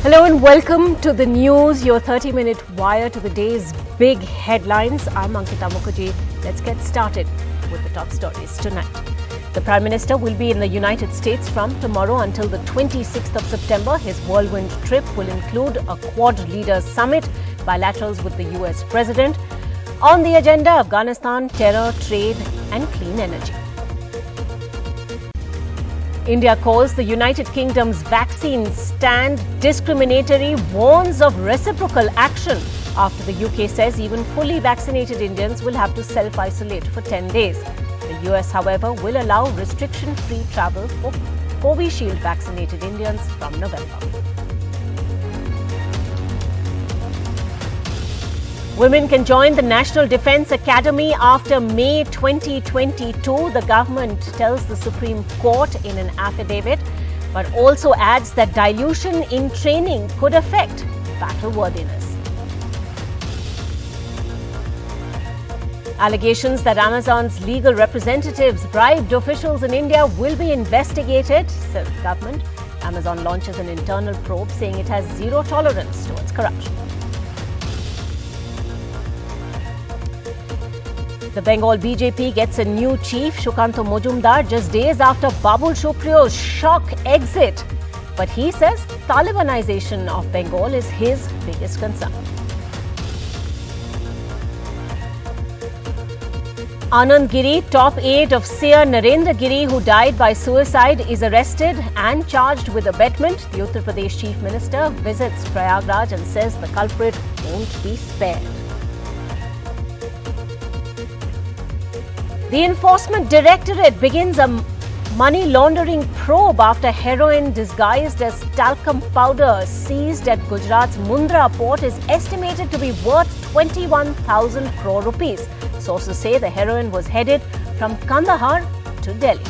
Hello and welcome to the news, your 30-minute wire to the day's big headlines. I'm Ankita Mukherjee. Let's get started with the top stories tonight. The Prime Minister will be in the United States from tomorrow until the 26th of September. His whirlwind trip will include a Quad Leaders Summit, bilaterals with the US President. On the agenda, Afghanistan, terror, trade and clean energy. India calls the United Kingdom's vaccine stand discriminatory, warns of reciprocal action after the UK says even fully vaccinated Indians will have to self-isolate for 10 days. The US, however, will allow restriction-free travel for Covishield vaccinated Indians from November. Women can join the National Defence Academy after May 2022, the government tells the Supreme Court in an affidavit, but also adds that dilution in training could affect battle worthiness. Allegations that Amazon's legal representatives bribed officials in India will be investigated, says the government. Amazon launches an internal probe saying it has zero tolerance towards corruption. The Bengal BJP gets a new chief, Shukanto Mojumdar, just days after Babul Supriyo's shock exit. But he says Talibanization of Bengal is his biggest concern. Anand Giri, top aide of Seer Narendra Giri, who died by suicide, is arrested and charged with abetment. The Uttar Pradesh Chief Minister visits Prayagraj and says the culprit won't be spared. The Enforcement Directorate begins a money laundering probe after heroin disguised as talcum powder seized at Gujarat's Mundra port is estimated to be worth 21,000 crore rupees. Sources say the heroin was headed from Kandahar to Delhi.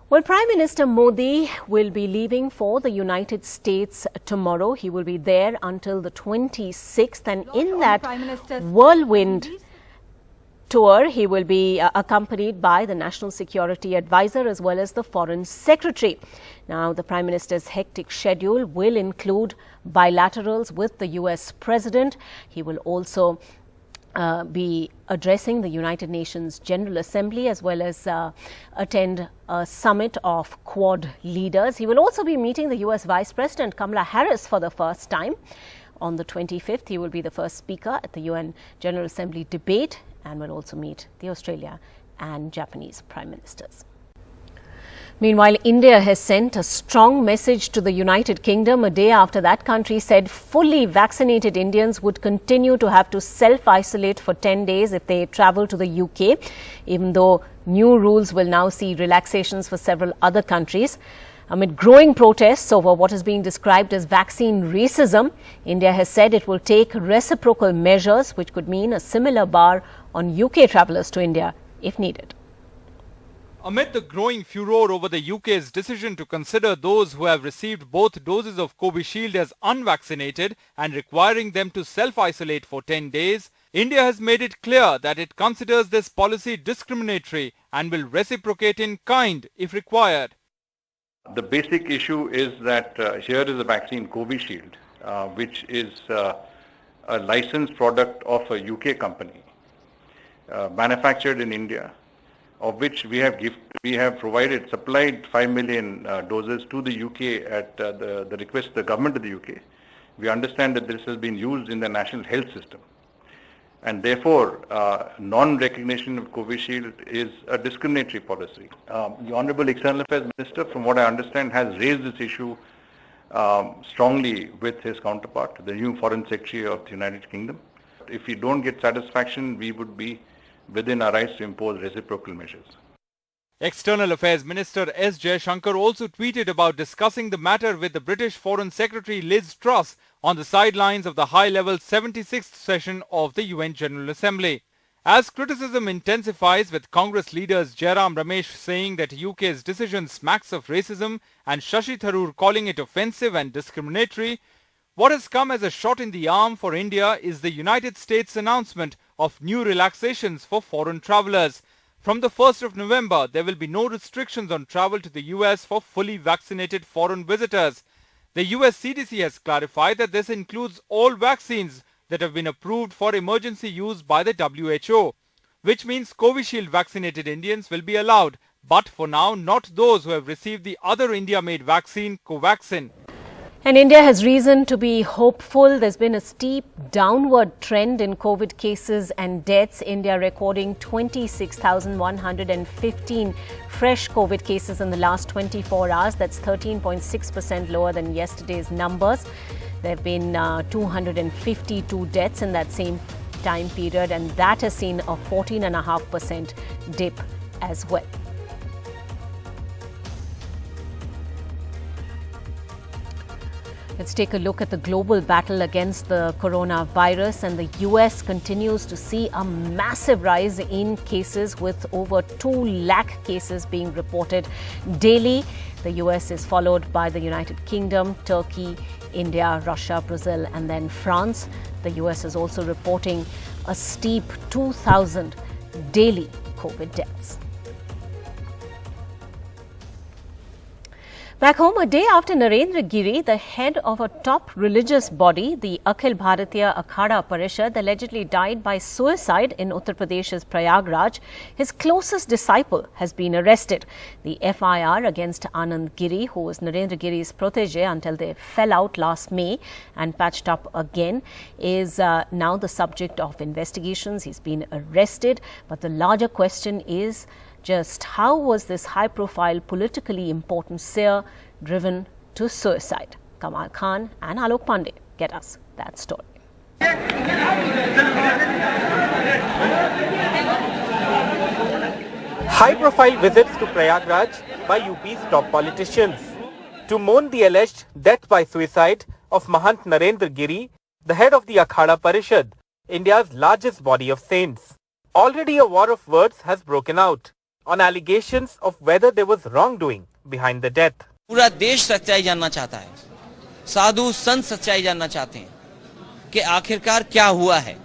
Well, Prime Minister Modi will be leaving for the United States tomorrow. He will be there until the 26th, and in that whirlwind tour, he will be accompanied by the National Security Advisor as well as the Foreign Secretary. Now, the Prime Minister's hectic schedule will include bilaterals with the US President. He will also be addressing the United Nations General Assembly as well as attend a summit of Quad leaders. He will also be meeting the US Vice President Kamala Harris for the first time. On the 25th, he will be the first speaker at the UN General Assembly debate and will also meet the Australia and Japanese Prime Ministers. Meanwhile, India has sent a strong message to the United Kingdom a day after that country said fully vaccinated Indians would continue to have to self-isolate for 10 days if they travel to the UK, even though new rules will now see relaxations for several other countries. Amid growing protests over what is being described as vaccine racism, India has said it will take reciprocal measures, which could mean a similar bar on UK travellers to India if needed. Amid the growing furor over the UK's decision to consider those who have received both doses of Covishield as unvaccinated and requiring them to self-isolate for 10 days, India has made it clear that it considers this policy discriminatory and will reciprocate in kind if required. The basic issue is that here is a vaccine Covishield, which is a licensed product of a UK company, manufactured in India, of which we have supplied 5 million doses to the UK at the request of the government of the UK. We understand that this has been used in the national health system, and therefore non-recognition of Covishield is a discriminatory policy. The Honourable External Affairs Minister, from what I understand, has raised this issue strongly with his counterpart, the new Foreign Secretary of the United Kingdom. If we don't get satisfaction, we would be within our rights to impose reciprocal measures. External Affairs Minister S. Jaishankar also tweeted about discussing the matter with the British Foreign Secretary Liz Truss on the sidelines of the high-level 76th session of the UN General Assembly. As criticism intensifies, with Congress leaders Jairam Ramesh saying that UK's decision smacks of racism and Shashi Tharoor calling it offensive and discriminatory, what has come as a shot in the arm for India is the United States announcement of new relaxations for foreign travellers. From the 1st of November, there will be no restrictions on travel to the US for fully vaccinated foreign visitors. The US CDC has clarified that this includes all vaccines that have been approved for emergency use by the WHO, which means Covishield vaccinated Indians will be allowed, but for now not those who have received the other India-made vaccine, Covaxin. And India has reason to be hopeful. There's been a steep downward trend in COVID cases and deaths. India recording 26,115 fresh COVID cases in the last 24 hours. That's 13.6% lower than yesterday's numbers. There have been 252 deaths in that same time period, and that has seen a 14.5% dip as well. Let's take a look at the global battle against the coronavirus, and the US continues to see a massive rise in cases with over 2 lakh cases being reported daily. The US is followed by the United Kingdom, Turkey, India, Russia, Brazil, and then France. The US is also reporting a steep 2,000 daily COVID deaths. Back home, a day after Narendra Giri, the head of a top religious body, the Akhil Bharatiya Akhada Parishad, allegedly died by suicide in Uttar Pradesh's Prayagraj, his closest disciple has been arrested. The FIR against Anand Giri, who was Narendra Giri's protege until they fell out last May and patched up again, is now the subject of investigations. He's been arrested, but the larger question is, just how was this high-profile, politically important seer driven to suicide? Kamal Khan and Alok Pandey get us that story. High-profile visits to Prayagraj by UP's top politicians to mourn the alleged death by suicide of Mahant Narendra Giri, the head of the Akhada Parishad, India's largest body of saints. Already a war of words has broken out on allegations of whether there was wrongdoing behind the death. पूरा देश सच्चाई जानना चाहता है, साधु संत सच्चाई जानना चाहते हैं कि आखिरकार क्या हुआ है,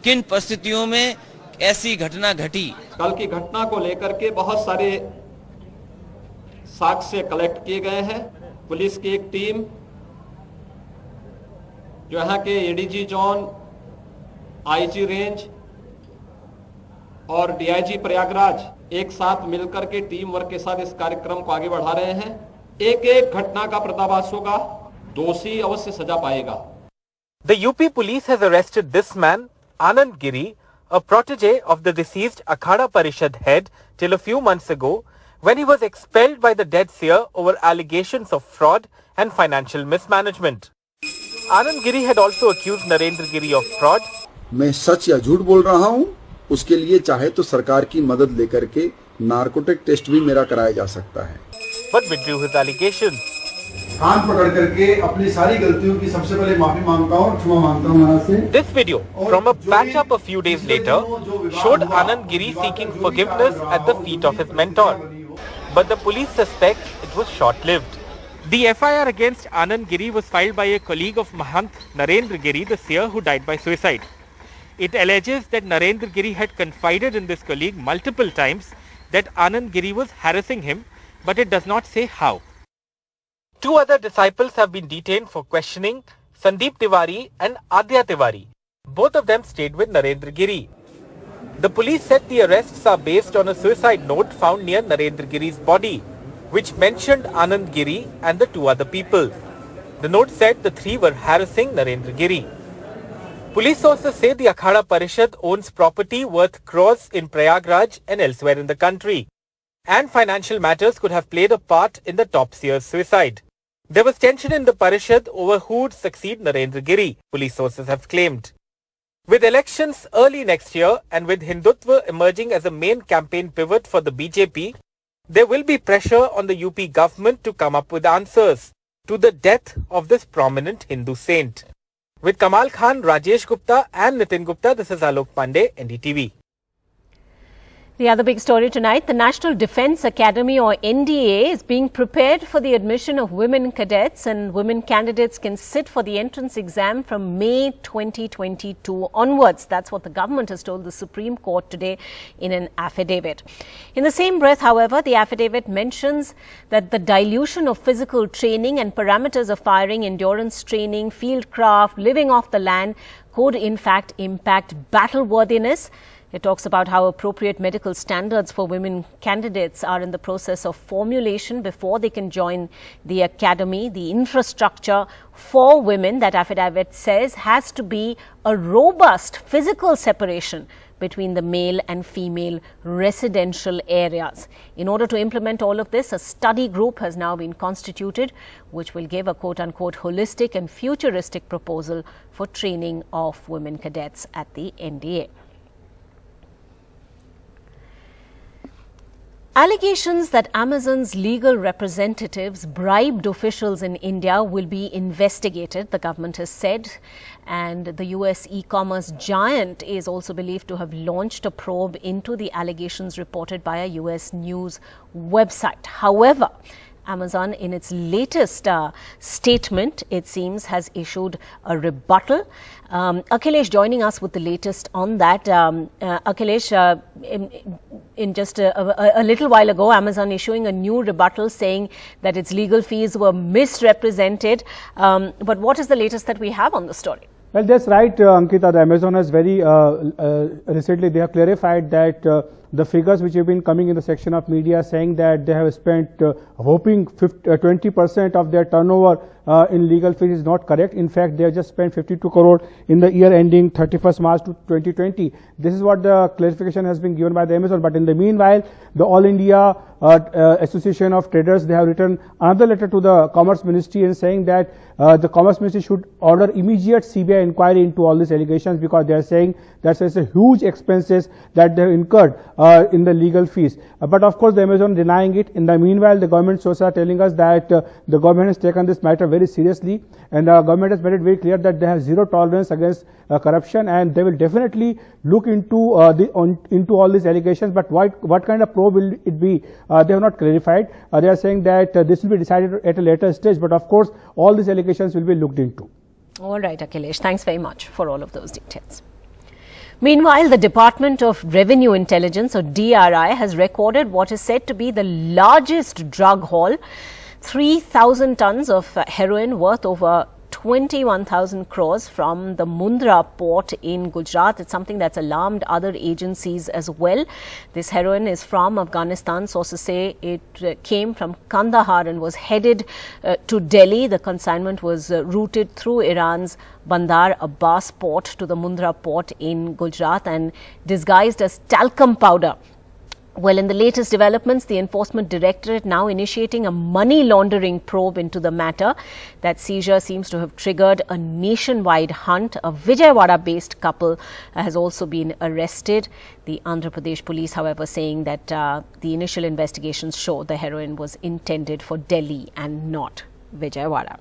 किन परिस्थितियों में ऐसी घटना घटी। कल की घटना को लेकर के बहुत सारे साक्ष्य कलेक्ट किए गए हैं। पुलिस की एक टीम जो यहाँ के एडीजी जोन, आईजी रेंज और डीआईजी प्रयागराज एक साथ मिलकर के टीम वर्क के साथ इस कार्यक्रम को आगे बढ़ा रहे हैं। एक एक घटना का पर्दाफाश होगा, दोषी अवश्य सजा पाएगा। The UP police has arrested this man, Anand Giri, a protege of the deceased Akhada Parishad head till a few months ago, when he was expelled by the dead seer over allegations of fraud and financial mismanagement. Anand Giri had also accused Narendra Giri of fraud. मैं सच या झूठ बोल रहा हूं, उसके लिए चाहे तो सरकार की मदद लेकर के नार्कोटिक टेस्ट भी मेरा कराया जा सकता है। But withdrew his allegations. कान पकड़ करके अपनी सारी गलतियों की सबसे पहले माफी मांगता हूं और क्षमा मांगता हूं महाराज से। This video from a patch up a few days later showed Anand Giri seeking forgiveness at the feet of his mentor. But the police suspect it was short-lived. The FIR against Anand Giri was filed by a colleague of Mahant Narendra Giri, the seer who died by suicide. It alleges that Narendra Giri had confided in this colleague multiple times that Anand Giri was harassing him, but it does not say how. 2 other disciples have been detained for questioning, Sandeep Tiwari and Adya Tiwari. Both of them stayed with Narendra Giri. The police said the arrests are based on a suicide note found near Narendra Giri's body, which mentioned Anand Giri and the 2 other people. The note said the 3 were harassing Narendra Giri. Police sources say the Akhada Parishad owns property worth crores in Prayagraj and elsewhere in the country, and financial matters could have played a part in the top seer's suicide. There was tension in the Parishad over who would succeed Narendra Giri, police sources have claimed. With elections early next year and with Hindutva emerging as a main campaign pivot for the BJP, there will be pressure on the UP government to come up with answers to the death of this prominent Hindu saint. With Kamal Khan, Rajesh Gupta and Nitin Gupta, this is Alok Pandey, NDTV. The other big story tonight, the National Defence Academy or NDA is being prepared for the admission of women cadets, and women candidates can sit for the entrance exam from May 2022 onwards. That's what the government has told the Supreme Court today in an affidavit. In the same breath, however, the affidavit mentions that the dilution of physical training and parameters of firing, endurance training, field craft, living off the land could in fact impact battle worthiness. It talks about how appropriate medical standards for women candidates are in the process of formulation before they can join the academy. The infrastructure for women, that affidavit says, has to be a robust physical separation between the male and female residential areas. In order to implement all of this, a study group has now been constituted, which will give a quote-unquote holistic and futuristic proposal for training of women cadets at the NDA. Allegations that Amazon's legal representatives bribed officials in India will be investigated, the government has said. And the US e-commerce giant is also believed to have launched a probe into the allegations reported by a US news website. However, Amazon, in its latest statement, it seems, has issued a rebuttal. Akhilesh joining us with the latest on that. Akhilesh, in just a little while ago, Amazon issuing a new rebuttal saying that its legal fees were misrepresented. But what is the latest that we have on the story? Well, that's right, Ankita. The Amazon has very recently, they have clarified that the figures which have been coming in the section of media saying that they have spent hoping 20% of their turnover in legal fees is not correct. In fact, they have just spent 52 crore in the year ending 31st March 2020. This is what the clarification has been given by the Amazon. But in the meanwhile, the All India Association of Traders, they have written another letter to the Commerce Ministry and saying that the Commerce Ministry should order immediate CBI inquiry into all these allegations, because they are saying that there's a huge expenses that they have incurred in the legal fees. But of course, the Amazon denying it. In the meanwhile, the government sources are telling us that the government has taken this matter very seriously, and the government has made it very clear that they have zero tolerance against corruption, and they will definitely look into into all these allegations. But what kind of probe will it be? They have not clarified. They are saying that this will be decided at a later stage. But of course, all these allegations will be looked into. All right, Akhilesh. Thanks very much for all of those details. Meanwhile, the Department of Revenue Intelligence, or DRI, has recorded what is said to be the largest drug haul. 3,000 tons of heroin worth over 21,000 crores from the Mundra port in Gujarat. It's something that's alarmed other agencies as well. This heroin is from Afghanistan. Sources say it came from Kandahar and was headed to Delhi. The consignment was routed through Iran's Bandar Abbas port to the Mundra port in Gujarat and disguised as talcum powder. Well, in the latest developments, the Enforcement Directorate now initiating a money laundering probe into the matter. That seizure seems to have triggered a nationwide hunt. A Vijayawada-based couple has also been arrested. The Andhra Pradesh police, however, saying that the initial investigations show the heroin was intended for Delhi and not Vijayawada.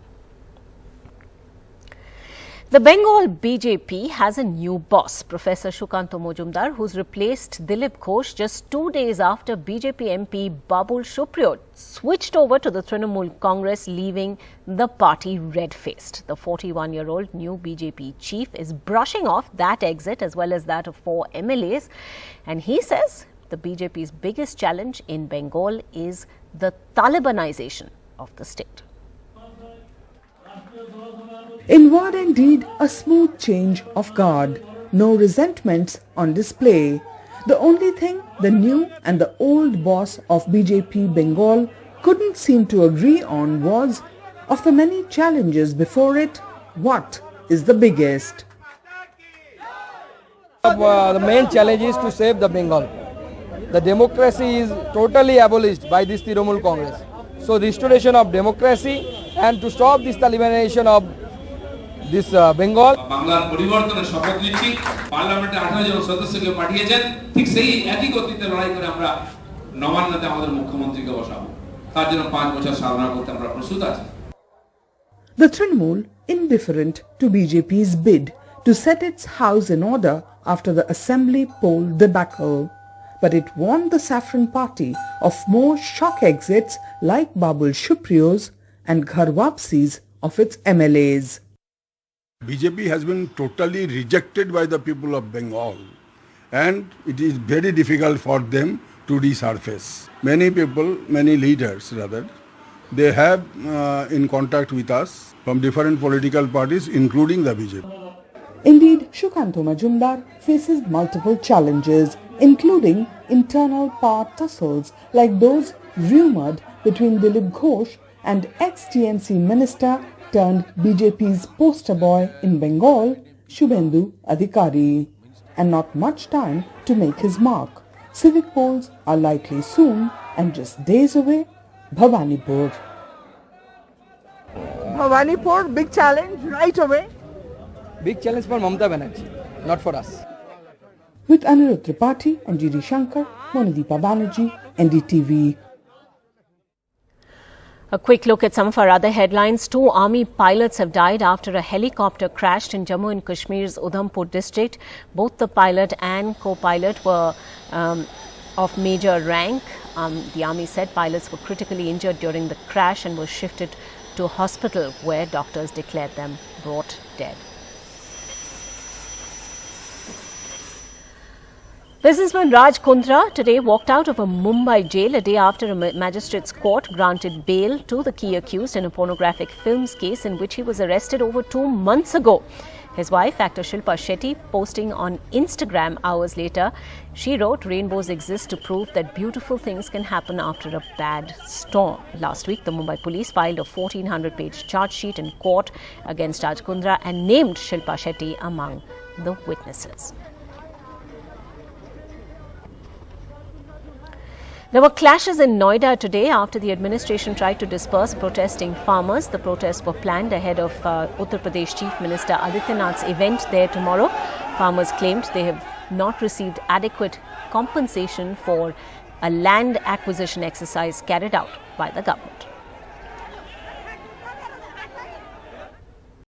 The Bengal BJP has a new boss, Professor Shukanto Mojumdar, who's replaced Dilip Ghosh just 2 days after BJP MP Babul Supriyo switched over to the Trinamool Congress, leaving the party red-faced. The 41-year-old new BJP chief is brushing off that exit as well as that of 4 MLAs, and he says the BJP's biggest challenge in Bengal is the Talibanization of the state. In word and deed, a smooth change of guard. No resentments on display. The only thing the new and the old boss of BJP Bengal couldn't seem to agree on was, of the many challenges before it, what is the biggest? The main challenge is to save the Bengal. The democracy is totally abolished by this Trinamool Congress. So restoration of democracy and to stop this Talibanization of this Bengal. বাংলার পরিবর্তনের শপথ নিচ্ছি পার্লামেন্টে 18 জন সদস্যকে পাঠিয়েছেন ঠিক সেই একই গতিতে লড়াই করে আমরা নবান্নতে আমাদের মুখ্যমন্ত্রীকে বসাবো তার জন্য 5 বছর সাধনা করতে আমরা প্রস্তুত আছি The Trinamool indifferent to BJP's bid to set its house in order after the assembly poll debacle. but it warned the Saffron Party of more shock exits like Babul Supriyo's and Ghar Wapsis of its MLAs. BJP has been totally rejected by the people of Bengal, and it is very difficult for them to resurface. Many people, many leaders rather, they have in contact with us from different political parties, including the BJP. Indeed, Sukhanto Majumdar faces multiple challenges, including internal power tussles like those rumoured between Dilip Ghosh and ex-TMC minister turned BJP's poster boy in Bengal, Shubhendu Adhikari. And not much time to make his mark. Civic polls are likely soon, and just days away, Bhawanipur. Bhawanipur, big challenge right away. Big challenge for Mamata Banerjee, not for us. With Anirudh Tripathi and G.D. Shankar, Monideepa Banerjee, NDTV. A quick look at some of our other headlines. 2 army pilots have died after a helicopter crashed in Jammu and Kashmir's Udhampur district. Both the pilot and co-pilot were of major rank. The army said pilots were critically injured during the crash and were shifted to a hospital where doctors declared them brought dead. Businessman Raj Kundra today walked out of a Mumbai jail a day after a magistrate's court granted bail to the key accused in a pornographic films case in which he was arrested over 2 months ago. His wife, actor Shilpa Shetty, posting on Instagram hours later, she wrote, "Rainbows exist to prove that beautiful things can happen after a bad storm." Last week, the Mumbai police filed a 1,400-page charge sheet in court against Raj Kundra and named Shilpa Shetty among the witnesses. There were clashes in Noida today after the administration tried to disperse protesting farmers. The protests were planned ahead of Uttar Pradesh Chief Minister Adityanath's event there tomorrow. Farmers claimed they have not received adequate compensation for a land acquisition exercise carried out by the government.